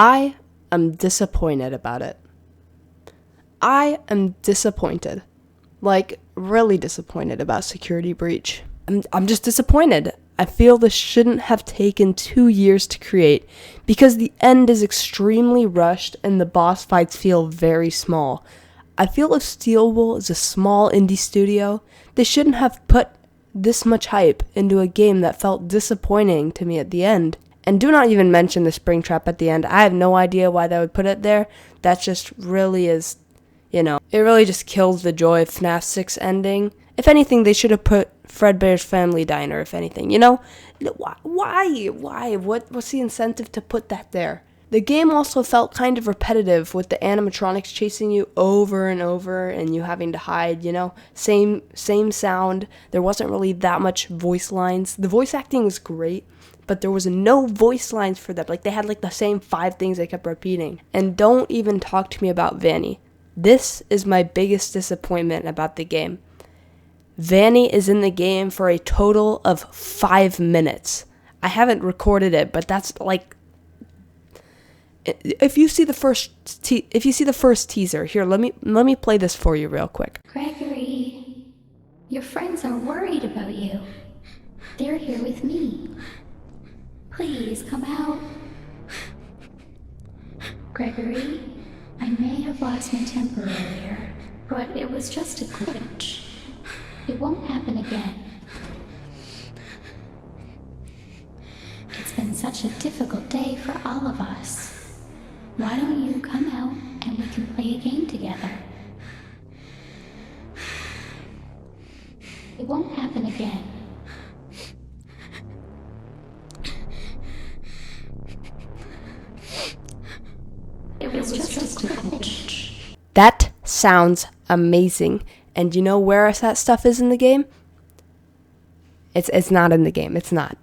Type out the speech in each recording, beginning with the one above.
I am disappointed about it. I am disappointed. Like, really disappointed about Security Breach. I'm just disappointed. I feel this shouldn't have taken 2 years to create because the end is extremely rushed and the boss fights feel very small. I feel if Steelwool is a small indie studio, they shouldn't have put this much hype into a game that felt disappointing to me at the end. And do not even mention the springtrap at the end. I have no idea why they would put it there. That just really is, it really just kills the joy of FNAF 6 ending. If anything, they should have put Fredbear's Family Diner, if anything. Why? What's the incentive to put that there? The game also felt kind of repetitive with the animatronics chasing you over and over and you having to hide, Same sound. There wasn't really that much voice lines. The voice acting was great, but there was no voice lines for them. Like, they had the same 5 things they kept repeating. And don't even talk to me about Vanny. This is my biggest disappointment about the game. Vanny is in the game for a total of 5 minutes. I haven't recorded it, but that's if you see the first teaser, here, let me play this for you real quick. Gregory, your friends are worried about you. They're here with me. Please come out. Gregory, I may have lost my temper earlier, but it was just a glitch. It won't happen again. It's been such a difficult day for all of us. Why don't you come out and we can play a game together? It won't happen again. It was just a glitch. That sounds amazing. And you know where that stuff is in the game? It's not in the game. It's not.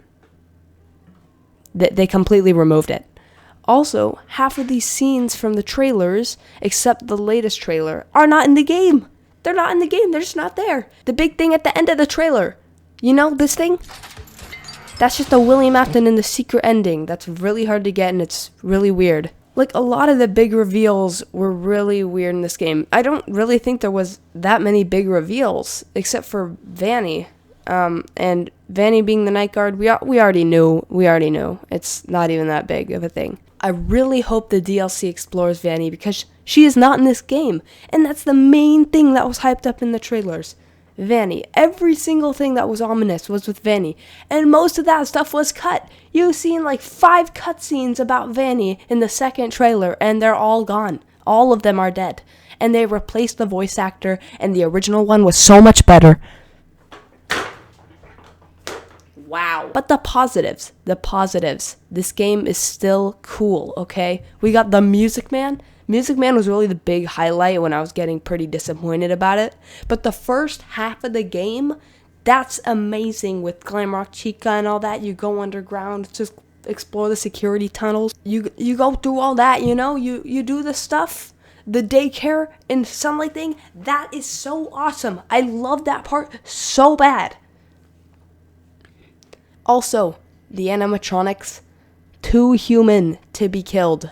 They completely removed it. Also, half of these scenes from the trailers, except the latest trailer, are not in the game. They're not in the game. They're just not there. The big thing at the end of the trailer. This thing? That's just a William Afton in the secret ending. That's really hard to get and it's really weird. A lot of the big reveals were really weird in this game. I don't really think there was that many big reveals, except for Vanny. And Vanny being the night guard, we already knew. It's not even that big of a thing. I really hope the DLC explores Vanny because she is not in this game. And that's the main thing that was hyped up in the trailers. Vanny. Every single thing that was ominous was with Vanny. And most of that stuff was cut. You've seen 5 cutscenes about Vanny in the second trailer and they're all gone. All of them are dead. And they replaced the voice actor and the original one was so much better. Wow. But the positives. This game is still cool, okay? We got the Music Man. Music Man was really the big highlight when I was getting pretty disappointed about it. But the first half of the game, that's amazing with Glamrock, Chica, and all that. You go underground, just explore the security tunnels. You go through all that, you do the stuff. The daycare and sunlight thing, that is so awesome. I love that part so bad. Also, the animatronics, too human to be killed,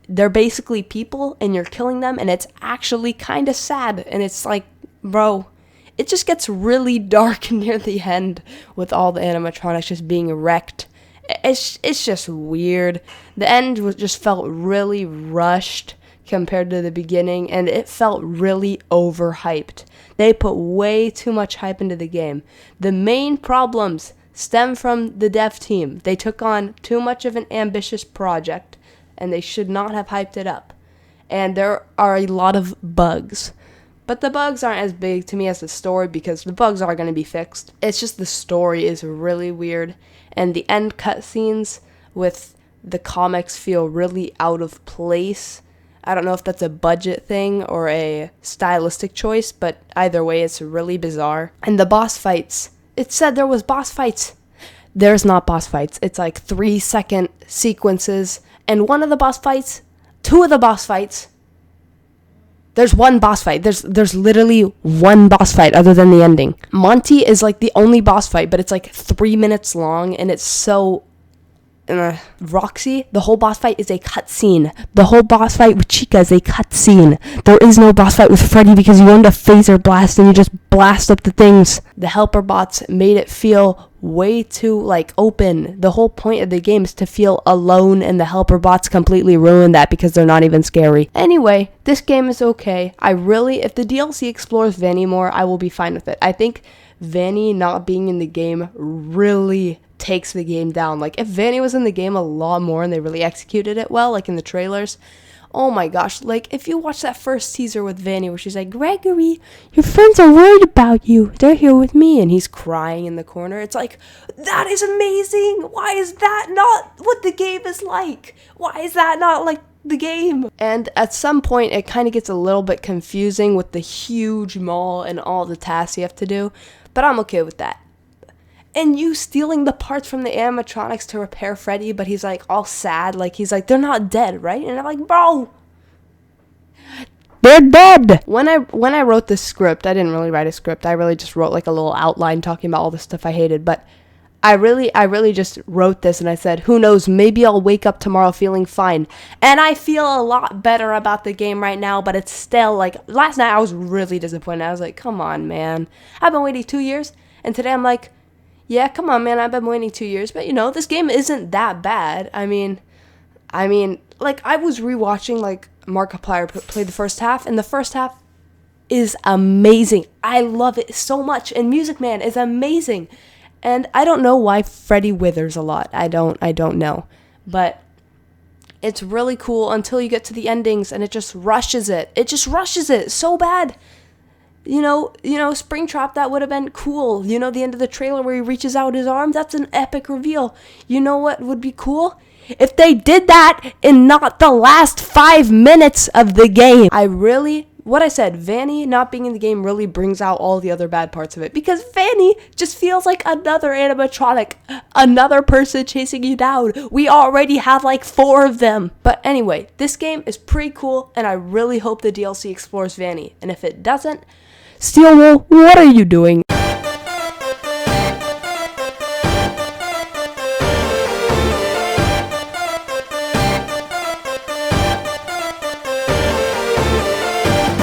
They're basically people and you're killing them and it's actually kind of sad. And it's bro, it just gets really dark near the end with all the animatronics just being wrecked. It's just weird. The end just felt really rushed compared to the beginning and it felt really overhyped. They put way too much hype into the game. The main problems stem from the dev team. They took on too much of an ambitious project. And they should not have hyped it up. And there are a lot of bugs. But the bugs aren't as big to me as the story because the bugs are going to be fixed. It's just the story is really weird. And the end cutscenes with the comics feel really out of place. I don't know if that's a budget thing or a stylistic choice, but either way, it's really bizarre. And the boss fights. It said there was boss fights. There's not boss fights. It's 3-second sequences. And two of the boss fights, there's one boss fight. There's literally one boss fight other than the ending. Monty is the only boss fight, but it's 3 minutes long, and it's so Roxy, the whole boss fight is a cutscene. The whole boss fight with Chica is a cutscene. There is no boss fight with Freddy because you owned a phaser blast and you just blast up the things. The helper bots made it feel way too open. The whole point of the game is to feel alone, and the helper bots completely ruin that because they're not even scary. Anyway, this game is okay. If the DLC explores Vanny more, I will be fine with it. I think Vanny not being in the game really takes the game down. If Vanny was in the game a lot more and they really executed it well, in the trailers, oh my gosh, if you watch that first teaser with Vanny where she's like, Gregory, your friends are worried about you. They're here with me. And he's crying in the corner. It's that is amazing. Why is that not what the game is like? Why is that not the game? And at some point, it kind of gets a little bit confusing with the huge mall and all the tasks you have to do. But I'm okay with that. And you stealing the parts from the animatronics to repair Freddy, but he's all sad, he's they're not dead, right? And I'm bro, they're dead. When I wrote this script, I didn't really write a script. I really just wrote a little outline talking about all the stuff I hated. But I really just wrote this and I said, who knows, maybe I'll wake up tomorrow feeling fine. And I feel a lot better about the game right now, but it's still last night I was really disappointed. I was come on, man. I've been waiting 2 years, and today I'm yeah, come on, man, I've been waiting 2 years, but this game isn't that bad. I mean, I was rewatching Markiplier play the first half, and the first half is amazing. I love it so much, and Music Man is amazing. And I don't know why Freddy withers a lot. I don't know. But it's really cool until you get to the endings, and it just rushes it. It just rushes it so bad. Springtrap, that would have been cool. The end of the trailer where he reaches out his arm, that's an epic reveal. You know what would be cool? If they did that in not the last 5 minutes of the game. What I said, Vanny not being in the game really brings out all the other bad parts of it. Because Vanny just feels like another animatronic. Another person chasing you down. We already have 4 of them. But anyway, this game is pretty cool, and I really hope the DLC explores Vanny. And if it doesn't, Steelwool, what are you doing?